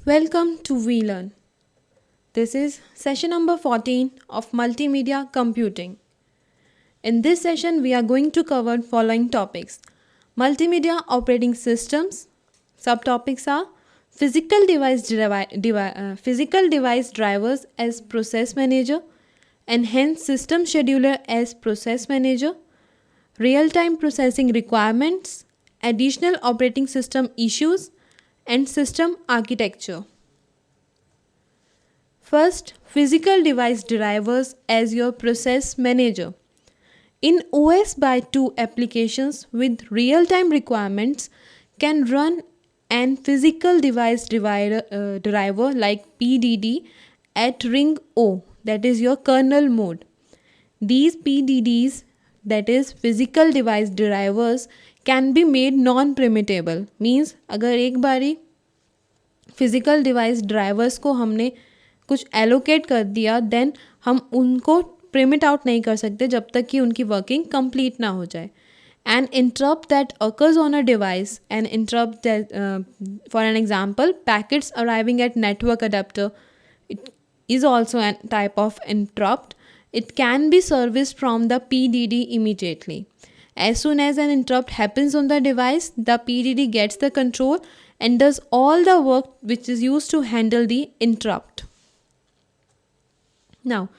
Welcome to VLearn. This is session number 14 of Multimedia Computing. In this session, we are going to cover following topics: multimedia operating systems. Subtopics are physical device drivers as process manager, enhanced system scheduler as process manager, real-time processing requirements, additional operating system issues, and system architecture. First, physical device drivers as your process manager. In OS by 2 applications with real-time requirements can run an physical device driver like PDD at ring O, that is your kernel mode. These PDDs, that is physical device drivers, can be made non-primitive. Means अगर एक बारी physical device drivers को हमने कुछ allocate कर दिया, then हम उनको प्रिमिट आउट नहीं कर सकते जब तक कि उनकी वर्किंग कंप्लीट ना हो जाए. An interrupt that occurs on a device, an interrupt that, for an example, packets arriving at network adapter, it is also a type of interrupt. It can be serviced from the PDD immediately. As soon as an interrupt happens on the device, the PDD gets the control and does all the work which is used to handle the interrupt. Now,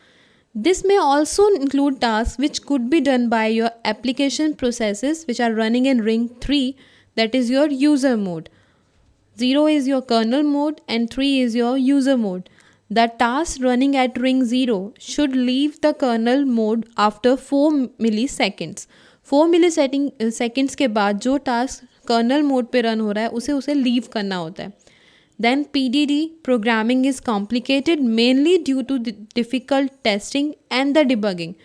this may also include tasks which could be done by your application processes which are running in ring 3, that is your user mode. 0 is your kernel mode and 3 is your user mode. The task running at ring 0 should leave the kernel mode after 4 milliseconds. 4 milliseconds के बाद जो task kernel mode पे run हो रहा है उसे leave करना होता है. Then PDD programming is complicated mainly due to the difficult testing and the debugging.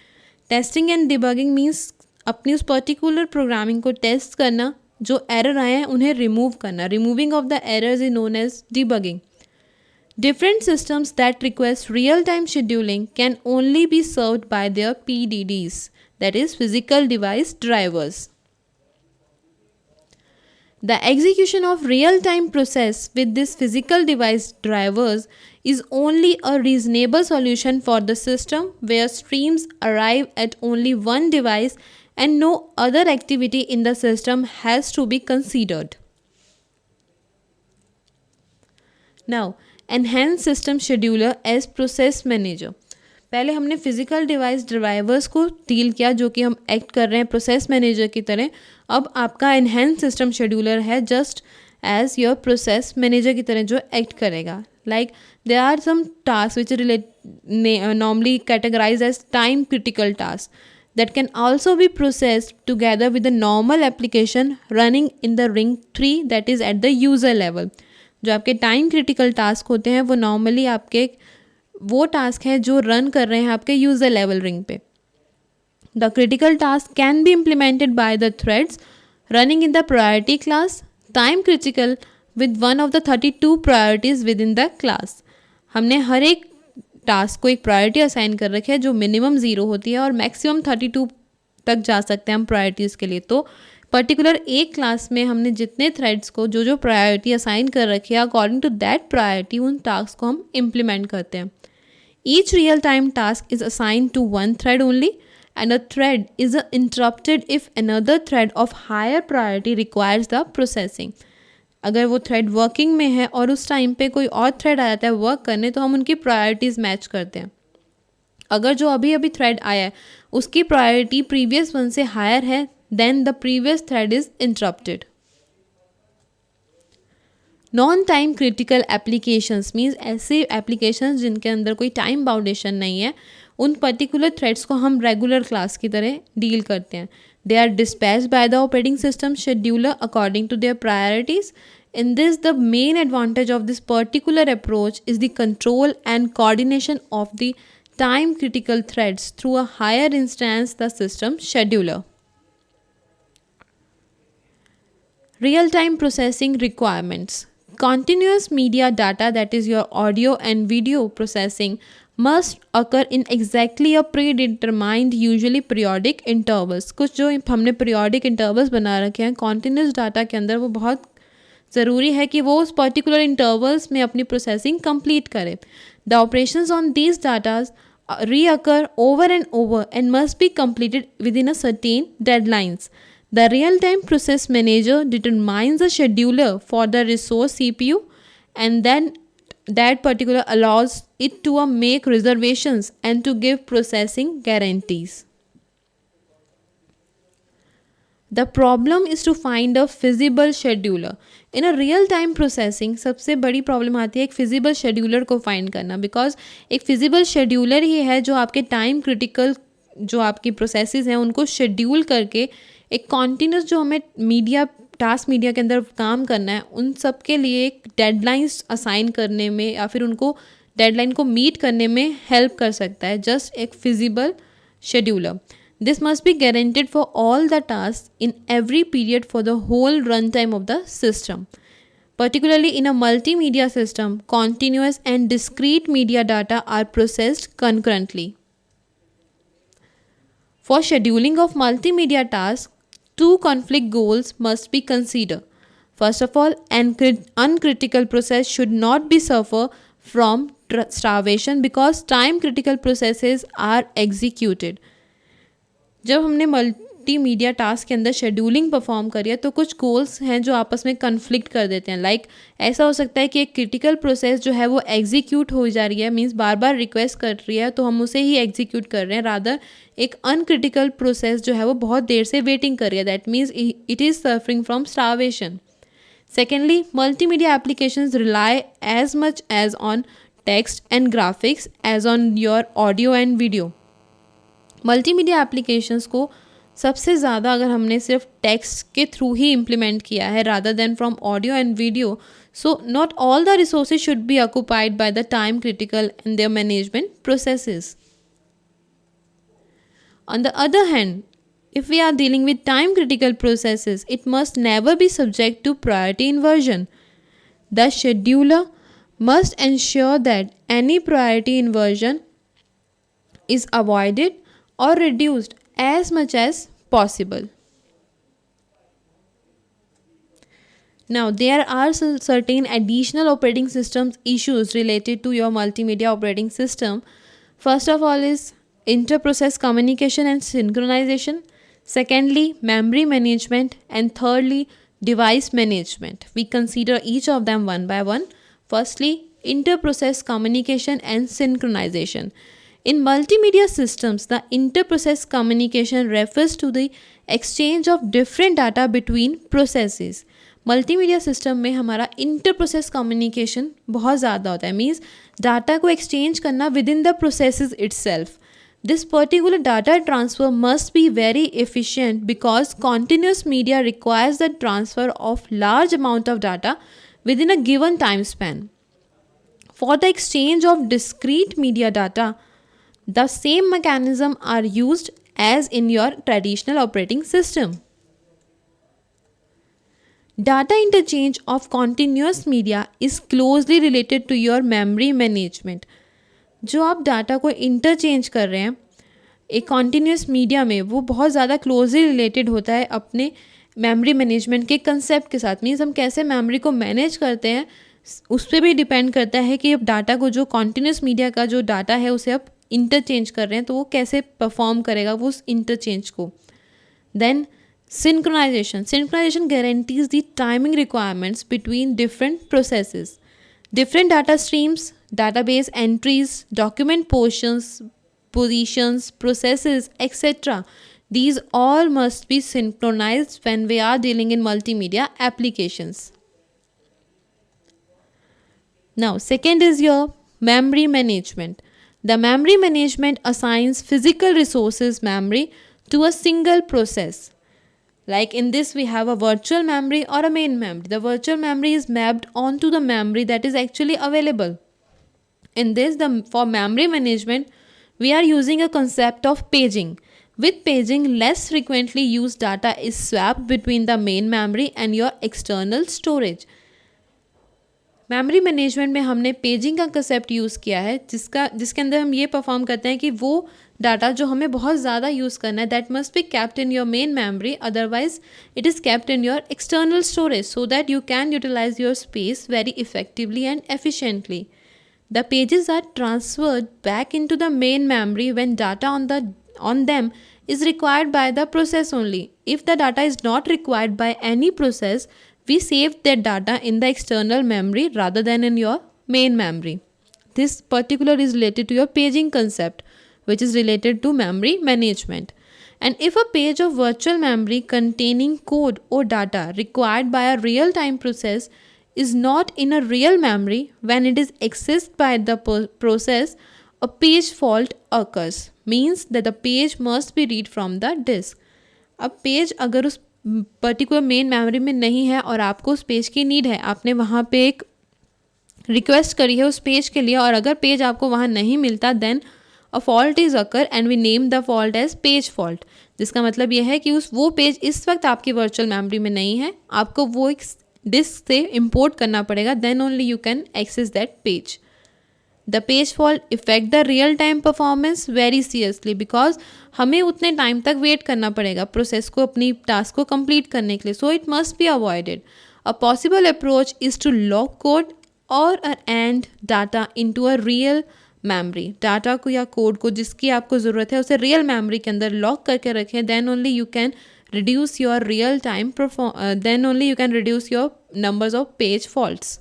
Testing and debugging means अपनी उस पर्टिकुलर प्रोग्रामिंग को टेस्ट करना, जो एरर आए हैं उन्हें रिमूव करना. Removing of the errors is known as debugging. Different systems that request real-time scheduling can only be served by their PDDs, that is physical device drivers. The execution of real-time process with these physical device drivers is only a reasonable solution for the system where streams arrive at only one device and no other activity in the system has to be considered. Now, enhanced system scheduler as process manager. पहले हमने physical device drivers को deal किया जो कि हम act कर रहे हैं प्रोसेस मैनेजर की तरह. अब आपका एनहेंस सिस्टम शेड्यूलर है just as your process manager की तरह जो एक्ट करेगा. Like there are some task which normally categorize as time critical task that can also be processed together with the normal application running in the ring 3, that is at the user level. जो आपके time critical task होते हैं वो normally आपके वो task हैं जो run कर रहे हैं आपके यूज़र लेवल रिंग पे. The critical task can be implemented by the threads running in the priority class. Time critical with one of the 32 priorities with in the class. हमने हर एक टास्क को एक प्रायोरिटी असाइन कर रखी है जो minimum 0 होती है और मैक्सिमम 32 तक जा सकते हैं हम प्रायोरिटीज़ के लिए. तो पर्टिकुलर एक क्लास में हमने जितने थ्रेड्स को जो प्रायोरिटी असाइन कर रखी है अकॉर्डिंग टू दैट प्रायोरिटी उन टास्क को हम इम्प्लीमेंट करते हैं. Each real-time task is assigned to one thread only, and a thread is interrupted if another thread of higher priority requires the processing. अगर वो थ्रेड वर्किंग में है और उस टाइम पे कोई और थ्रेड आ जाता है वर्क करने तो हम उनकी प्रायोरिटीज़ मैच करते हैं. अगर जो अभी अभी थ्रेड आया है उसकी प्रायोरिटी प्रीवियस वन से हायर है then the previous thread is interrupted. Non time critical applications means ऐसे एप्लीकेशंस जिनके अंदर कोई टाइम बाउंडेशन नहीं है, उन पर्टिकुलर थ्रेड्स को हम रेगुलर क्लास की तरह डील करते हैं. They are dispatched by the operating system scheduler according to their priorities. In this, the main advantage of this particular approach is the control and coordination of the time critical threads through a higher instance, the system scheduler. Real-time processing requirements. Continuous media data, that is your audio and video processing, must occur in exactly a predetermined usually periodic intervals. कुछ जो हमने periodic intervals बना रखे हैं continuous data के अंदर वो बहुत ज़रूरी है कि वो उस पर्टिकुलर इंटरवल्स में अपनी प्रोसेसिंग कंप्लीट करे. The operations on these datas reoccur over and over and must be completed within a certain deadlines. The real-time process manager determines a scheduler for the resource CPU, and then that particular allows it to make reservations and to give processing guarantees. The problem is to find a feasible scheduler. In a real time processing सबसे बड़ी problem आती है एक feasible scheduler को find करना, because एक feasible scheduler ही है जो आपके टाइम क्रिटिकल जो आपकी प्रोसेसेस हैं उनको शेड्यूल करके एक कॉन्टीन्यूस जो हमें मीडिया टास्क मीडिया के अंदर काम करना है उन सब के लिए एक डेडलाइंस असाइन करने में या फिर उनको डेडलाइन को मीट करने में हेल्प कर सकता है जस्ट एक feasible scheduler. This must be guaranteed for all the tasks in every period for the whole runtime of the system. Particularly in a multimedia system, continuous and discrete media data are processed concurrently. For scheduling of multimedia tasks, two conflict goals must be considered. First of all, an uncritical process should not be suffer from starvation because time critical processes are executed. जब हमने multimedia task के अंदर scheduling perform करी है तो कुछ goals हैं जो आपस में कन्फ्लिक्ट कर देते हैं. लाइक ऐसा हो सकता है कि एक क्रिटिकल प्रोसेस जो है वो एग्जीक्यूट हो जा रही है, मींस बार बार रिक्वेस्ट कर रही है तो हम उसे ही एग्जीक्यूट कर रहे हैं. रादर एक अनक्रिटिकल प्रोसेस जो है वो बहुत देर से वेटिंग कर रही है, that means it is suffering from starvation. Secondly, multimedia applications rely as much as on text and graphics as on your audio and video. Multimedia applications को सबसे ज़्यादा अगर हमने सिर्फ टेक्स्ट के थ्रू ही इम्प्लीमेंट किया है rather than from audio and video, so not all the resources should be occupied by the time critical in their management processes. On the other hand, if we are dealing with time critical processes, it must never be subject to priority inversion. The scheduler must ensure that any priority inversion is avoided or reduced as much as possible. Now, there are certain additional operating systems issues related to your multimedia operating system. First of all is inter-process communication and synchronization. Secondly, memory management. And thirdly, device management. We consider each of them one by one. Firstly, inter-process communication and synchronization. In multimedia systems, the inter-process communication refers to the exchange of different data between processes. Multimedia system में हमारा inter process communication बहुत ज़्यादा होता है, means data को exchange करना with in the processes itself. This particular data transfer must be very efficient because continuous media requires the transfer of large amount of data within a given time span. For the exchange of discrete media data, the same mechanism are used as in your traditional operating system. Data interchange of continuous media is closely related to your memory management. जो आप data को interchange कर रहे हैं एक continuous media में, वो बहुत ज़्यादा क्लोजली रिलेटेड होता है अपने मेमोरी मैनेजमेंट के कंसेप्ट के साथ. मीन्स हम कैसे मेमोरी को मैनेज करते हैं उस पर भी डिपेंड करता है कि अब डाटा को जो कॉन्टीन्यूस मीडिया का जो डाटा है उसे आप इंटरचेंज कर रहे हैं तो वो कैसे परफॉर्म करेगा वो उस इंटरचेंज को. Then synchronization guarantees the timing requirements between different processes. Different data streams, database entries, document portions, positions, processes, etc. These all must be synchronized when we are dealing in multimedia applications. Now, second is your memory management. The memory management assigns physical resources memory to a single process. Like in this, we have a virtual memory or a main memory. The virtual memory is mapped onto the memory that is actually available. In this, for memory management, we are using a concept of paging. With paging, less frequently used data is swapped between the main memory and your external storage. Memory management में हमने paging का concept use किया है, जिसके अंदर हम ये perform करते हैं कि वो डाटा जो हमें बहुत ज़्यादा यूज़ करना है that must be kept in your main memory, otherwise it is kept in your external storage so that you can utilize your space very effectively and efficiently. The pages are transferred back into the main memory when data on them is required by the process only. If the data is not required by any process, we save that data in the external memory rather than in your main memory. This particular is related to your paging concept, which is related to memory management. And if a page of virtual memory containing code or data required by a real-time process is not in a real memory when it is accessed by the process, a page fault occurs. Means that the page must be read from the disk. अब page अगर उस particular main memory में नहीं है और आपको उस page की नीड है, आपने वहाँ पे एक रिक्वेस्ट करी है उस पेज के लिए और अगर पेज आपको वहाँ नहीं मिलता then a fault is occur and we name the fault as page fault. जिसका मतलब यह है कि वो पेज इस वक्त आपकी वर्चुअल मेमोरी में नहीं है, आपको वो एक डिस्क से इंपोर्ट करना पड़ेगा, then only you can access that page. The page fault effect the real time performance very seriously because हमें उतने टाइम तक वेट करना पड़ेगा प्रोसेस को अपनी टास्क को कंप्लीट करने के लिए, so it must be avoided. A possible approach is to lock code और and data into a real memory. Data को या कोड को जिसकी आपको ज़रूरत है उसे रियल मेमोरी के अंदर लॉक करके रखें, then only you can reduce your real time then only you can reduce your numbers of page faults.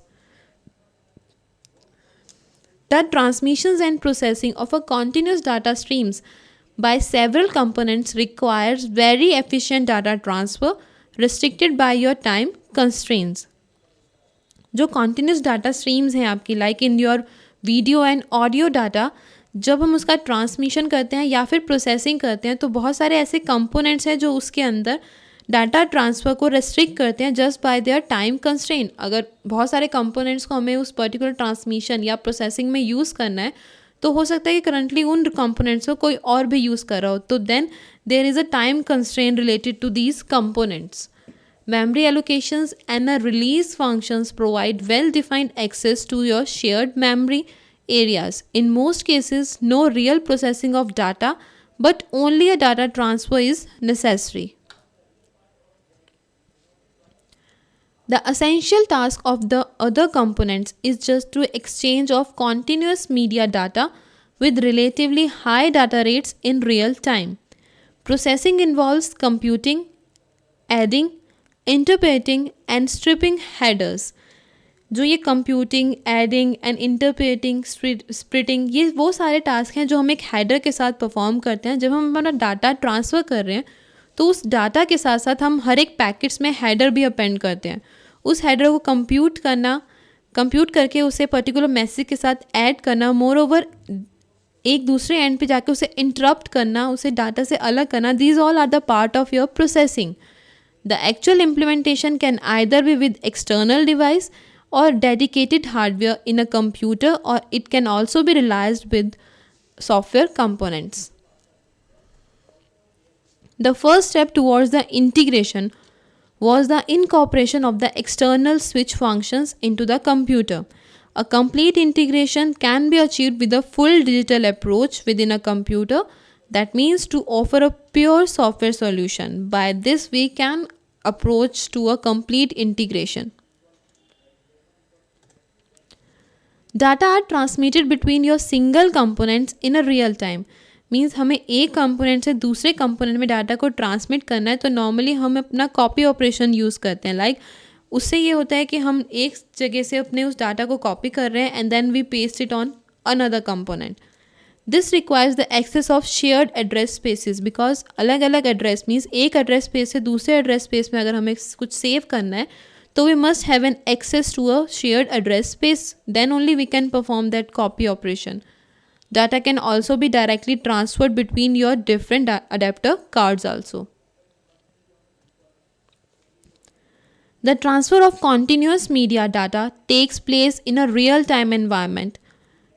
The transmissions and processing of a continuous data streams by several components requires very efficient data transfer restricted by your time constraints. जो continuous data streams हैं आपकी like in your video and audio data, जब हम उसका transmission करते हैं या फिर प्रोसेसिंग करते हैं तो बहुत सारे ऐसे कंपोनेंट्स हैं जो उसके अंदर डाटा ट्रांसफ़र को रेस्ट्रिक्ट करते हैं just by their time constraint. अगर बहुत सारे कंपोनेंट्स को हमें उस पर्टिकुलर ट्रांसमिशन या प्रोसेसिंग में यूज़ करना है तो हो सकता है कि करंटली उन कंपोनेंट्स को कोई और भी यूज़ कर रहा हो, तो then there is a time constraint related to these components. Memory allocations and a release functions provide well-defined access to your shared memory areas. In most cases, no real processing of data, but only a data transfer is necessary. The essential task of the other components is just to exchange of continuous media data with relatively high data rates in real time. Processing involves computing, adding, interpreting and stripping headers. जो ये computing, adding and interpreting, splitting, ये वो सारे task हैं जो हम एक header के साथ परफॉर्म करते हैं. जब हम अपना डाटा ट्रांसफ़र कर रहे हैं तो उस डाटा के साथ साथ हम हर एक पैकेट्स में हेडर भी अपेंड करते हैं. उस हेडर को कंप्यूट करके उसे पर्टिकुलर मैसेज के साथ ऐड करना, मोर ओवर एक दूसरे एंड पे जाके उसे इंटरप्ट करना, उसे डाटा से अलग करना, these all are the part of your processing. The actual implementation can either be with external device or dedicated hardware in a computer, or it can also be realized with software components. The first step towards the integration was the incorporation of the external switch functions into the computer. A complete integration can be achieved with a full digital approach within a computer. That means to offer a pure software solution. By this we can approach to a complete integration. Data are transmitted between your single components in a real time. Means हमें एक component से दूसरे component में data को transmit करना है तो normally हम अपना कॉपी ऑपरेशन यूज़ करते हैं. लाइक उससे ये होता है कि हम एक जगह से अपने उस डाटा को कॉपी कर रहे हैं and then we paste it on another component. This requires the access of shared address spaces because अलग अलग एड्रेस मीन्स एक एड्रेस स्पेस से दूसरे एड्रेस स्पेस में अगर हमें कुछ सेव करना है तो we must have an access to a shared address space, then only we can perform that copy operation. Data can also be directly transferred between your different adapter cards also. The transfer of continuous media data takes place in a real-time environment.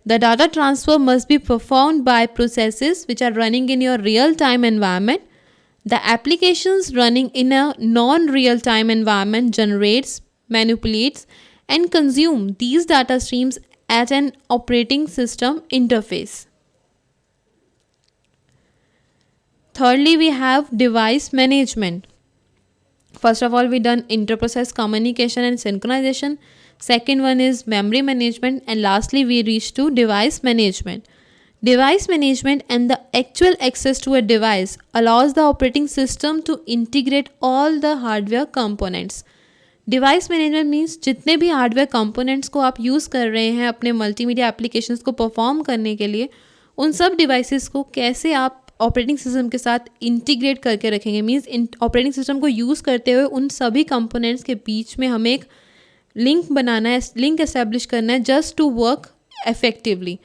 The data transfer must be performed by processes which are running in your real-time environment. The applications running in a non-real-time environment generates, manipulates, and consume these data streams at an operating system interface. Thirdly, we have device management. First of all, we done inter-process communication and synchronization. Second one is memory management, and lastly we reach to device management. Device management and the actual access to a device allows the operating system to integrate all the hardware components. Device management means जितने भी hardware components को आप use कर रहे हैं अपने multimedia applications को perform करने के लिए, उन सब डिवाइसेस को कैसे आप ऑपरेटिंग सिस्टम के साथ इंटीग्रेट करके रखेंगे. मीन्स ऑपरेटिंग सिस्टम को यूज़ करते हुए उन सभी कंपोनेंट्स के बीच में हमें एक लिंक बनाना है, लिंक एस्टेब्लिश करना है just to work effectively.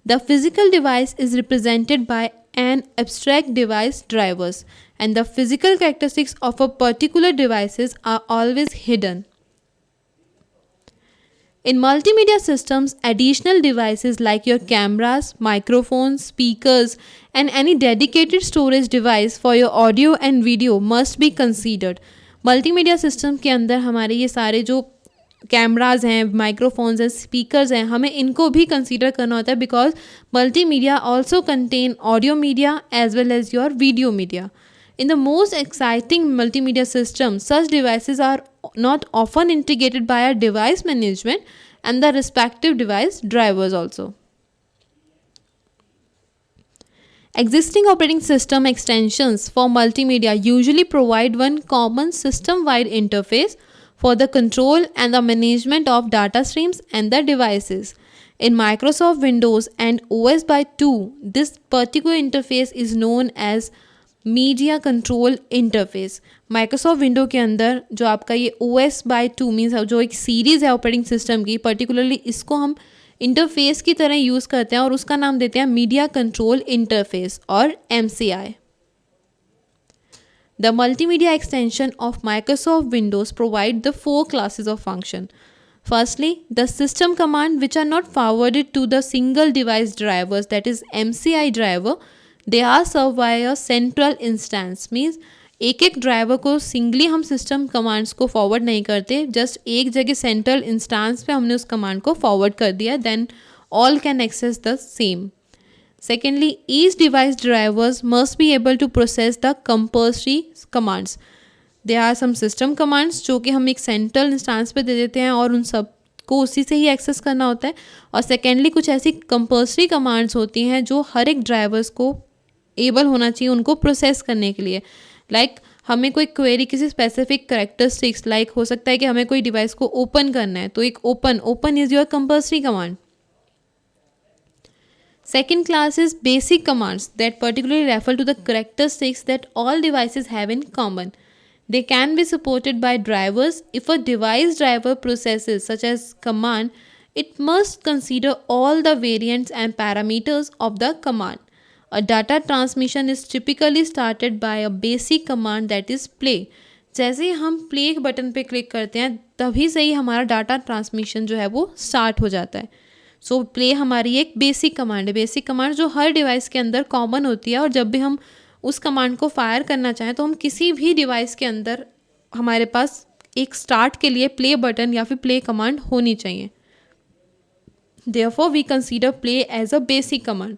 The physical device is represented by an abstract device drivers, and the physical characteristics of a particular devices are always hidden. In multimedia systems, additional devices like your cameras, microphones, speakers, and any dedicated storage device for your audio and video must be considered. Multimedia system के अंदर हमारे ये सारे जो cameras हैं, microphones हैं, speakers हैं, हमें इनको भी कंसीडर करना होता है because multimedia also contain audio media as well as your video media. In the most exciting multimedia system, such devices are not often integrated by our device management and the respective device drivers also. Existing operating system extensions for multimedia usually provide one common system-wide interface for the control and the management of data streams and the devices. In Microsoft Windows and OS by 2, this particular interface is known as media control interface. Microsoft window के अंदर जो आपका ये OS by 2 means जो एक series है operating system की, particularly इसको हम इंटरफेस की तरह यूज़ करते हैं और उसका नाम देते हैं मीडिया कंट्रोल इंटरफेस और MCI. The multimedia extension of Microsoft Windows provide the 4 classes of function. Firstly, the system command which are not forwarded to the single device drivers, that is MCI driver. They are served by a central instance. Means एक एक driver को singly हम system commands को forward नहीं करते, just एक जगह central instance पे हमने उस कमांड को फॉरवर्ड कर दिया, then all can access the same. Secondly, each device drivers must be able to process the compulsory commands. There are some system commands जो कि हम एक सेंट्रल इंस्टांस पे दे देते हैं और उन सब को उसी से ही एक्सेस करना होता है. और सेकेंडली कुछ ऐसी कंपल्सरी कमांड्स होती हैं जो हर एक ड्राइवर्स को एबल होना चाहिए उनको प्रोसेस करने के लिए. लाइक हमें कोई क्वेरी किसी स्पेसिफिक करेक्टरिस्टिक्स, लाइक हो सकता है कि हमें कोई डिवाइस को ओपन करना है, तो एक open is your compulsory command. Second class is basic commands that particularly refer to the characteristics that all devices have in common. They can be supported by drivers. If a device driver processes such as command, it must consider all the variants and parameters of the command. A data transmission is typically started by a basic command that is play. जैसे ही हम play button पे click करते हैं तभी से ही हमारा data transmission जो है वो स्टार्ट हो जाता है. सो प्ले हमारी एक बेसिक कमांड है. बेसिक कमांड जो हर डिवाइस के अंदर कॉमन होती है और जब भी हम उस कमांड को फायर करना चाहें तो हम किसी भी डिवाइस के अंदर हमारे पास एक स्टार्ट के लिए प्ले बटन या फिर प्ले कमांड होनी चाहिए. Therefore, we consider play as a basic command.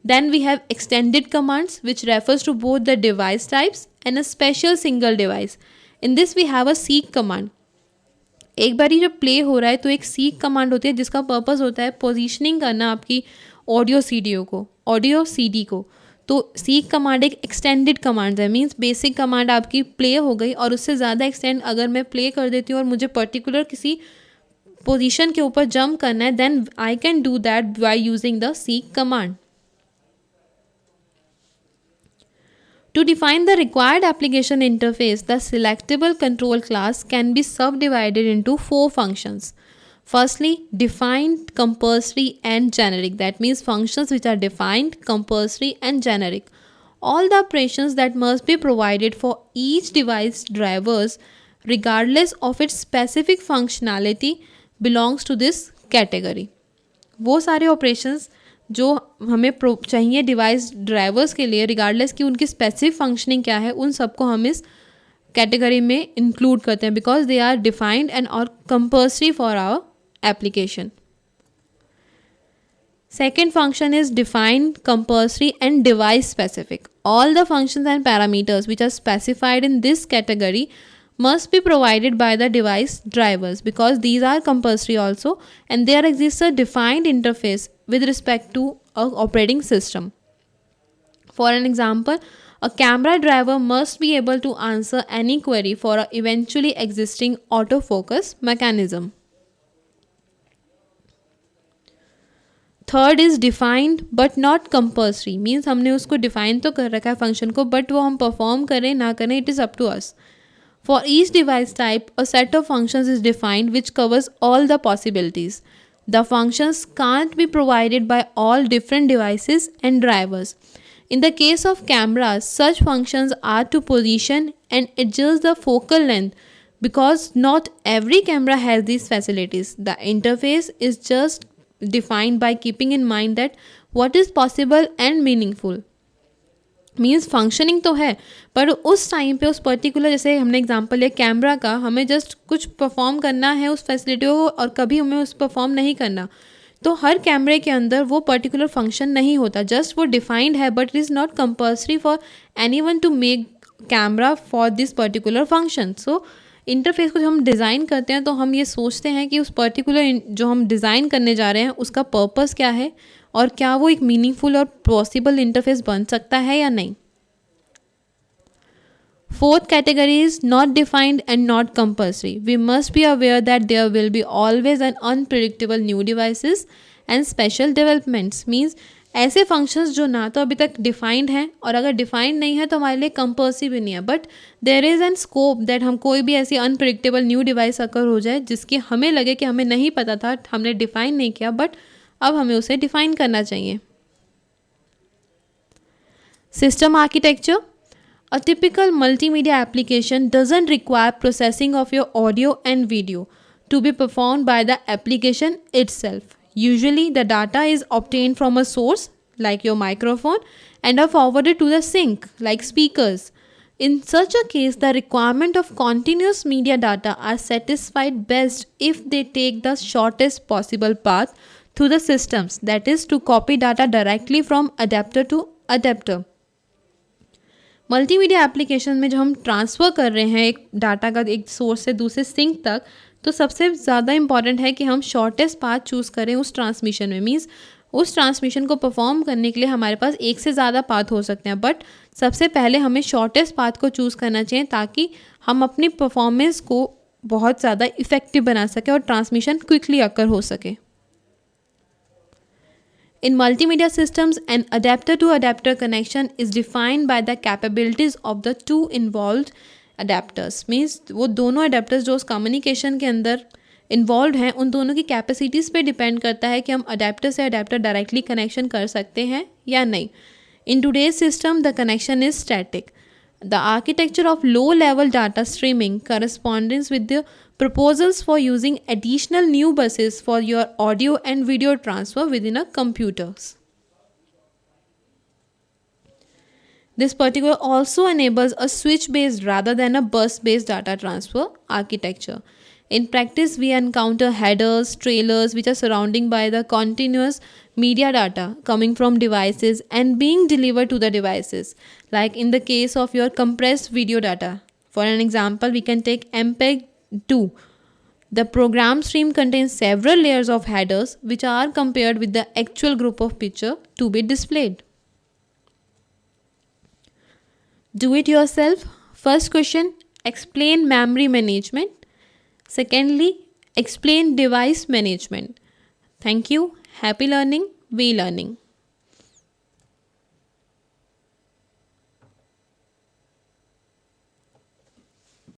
Then we have extended commands which refers to both the device types and a special single device. In this we have a seek command. एक बारी जब play हो रहा है तो एक seek command होती है जिसका पर्पस होता है पोजीशनिंग करना आपकी ऑडियो सीडी को. तो सीक कमांड एक एक्सटेंडेड कमांड है. मींस बेसिक कमांड आपकी प्ले हो गई और उससे ज़्यादा एक्सटेंड अगर मैं प्ले कर देती हूँ और मुझे पर्टिकुलर किसी पोजीशन के ऊपर जंप करना है, then I can do that by using the seek command. To define the required application interface, the selectable control class can be subdivided into 4 functions. Firstly, defined, compulsory, and generic. That means functions which are defined, compulsory, and generic. All the operations that must be provided for each device drivers, regardless of its specific functionality, belongs to this category. वो सारे operations जो हमें चाहिए device drivers के लिए, regardless कि उनकी specific functioning क्या है, उन सबको हम इस कैटेगरी में इंक्लूड करते हैं because they are defined and और compulsory for our application. Second function is defined, compulsory and device specific. All the functions and parameters which are specified in this category must be provided by the device drivers because these are compulsory also, and there exists a defined interface with respect to a operating system. For an example, a camera driver must be able to answer any query for a eventually existing autofocus mechanism. Third is defined but not compulsory. Means हमने उसको define तो कर रखा है function को, but वो हम perform करें ना करें, it is up to us. For each device type a set of functions is defined which covers all the possibilities. The functions can't be provided by all different devices and drivers. In the case of cameras, such functions are to position and adjust the focal length because not every camera has these facilities. The interface is just defined by keeping in mind that what is possible and meaningful. Means functioning तो है पर उस time पे उस particular, जैसे हमने example लिया camera का, हमें जस्ट कुछ परफॉर्म करना है उस फैसिलिटी को और कभी हमें उस परफॉर्म नहीं करना, तो हर कैमरे के अंदर वो पर्टिकुलर फंक्शन नहीं होता, जस्ट वो डिफाइंड है but it is not compulsory for anyone to make camera for this particular function. So interface को जब हम डिज़ाइन करते हैं तो हम ये सोचते हैं कि उस पर्टिकुलर जो हम डिज़ाइन करने जा रहे हैं उसका पर्पस क्या है और क्या वो एक मीनिंगफुल और पॉसिबल इंटरफेस बन सकता है या नहीं. Fourth category is not defined and not compulsory. We must be aware that there will be always an unpredictable new devices and special developments. Means ऐसे functions जो ना तो अभी तक defined हैं और अगर defined नहीं है तो हमारे लिए compulsory भी नहीं है, but there is an scope that हम कोई भी ऐसी unpredictable new device अगर हो जाए जिसकी हमें लगे कि हमें नहीं पता था, हमने define नहीं किया, but अब हमें उसे define करना चाहिए. System architecture. A typical multimedia application doesn't require processing of your audio and video to be performed by the application itself. Usually, the data is obtained from a source like your microphone and are forwarded to the sink like speakers. In such a case, the requirement of continuous media data are satisfied best if they take the shortest possible path through the systems, that is to copy data directly from adapter to adapter. Multimedia application में जो हम transfer कर रहे हैं एक data का एक source से दूसरे सिंक तक, तो सबसे ज़्यादा इंपॉर्टेंट है कि हम शॉर्टेस्ट पाथ चूज़ करें उस ट्रांसमिशन में. मीन्स उस ट्रांसमिशन को परफॉर्म करने के लिए हमारे पास एक से ज़्यादा पाथ हो सकते हैं, बट सबसे पहले हमें शॉर्टेस्ट पाथ को चूज़ करना चाहिए ताकि हम अपनी परफॉर्मेंस को बहुत ज़्यादा इफ़ेक्टिव बना सकें और ट्रांसमिशन क्विकली अकर हो सके. In multimedia systems, an adapter-to-adapter connection is defined by the capabilities of the two involved adapters. Means वो दोनों adapters जो उस communication के अंदर involved हैं उन दोनों की capacities पे depend करता है कि हम adapter से adapter directly connection कर सकते हैं या नहीं. In today's system, the connection is static. The architecture of low-level data streaming corresponds with the proposals for using additional new buses for your audio and video transfer within a computers. This particular also enables a switch-based rather than a bus-based data transfer architecture. In practice, we encounter headers, trailers which are surrounding by the continuous media data coming from devices and being delivered to the devices, like in the case of your compressed video data. For an example, we can take MPEG-2. The program stream contains several layers of headers which are compared with the actual group of picture to be displayed. Do it yourself. First question, explain memory management. Secondly, explain device management. Thank you. Happy learning. We learning.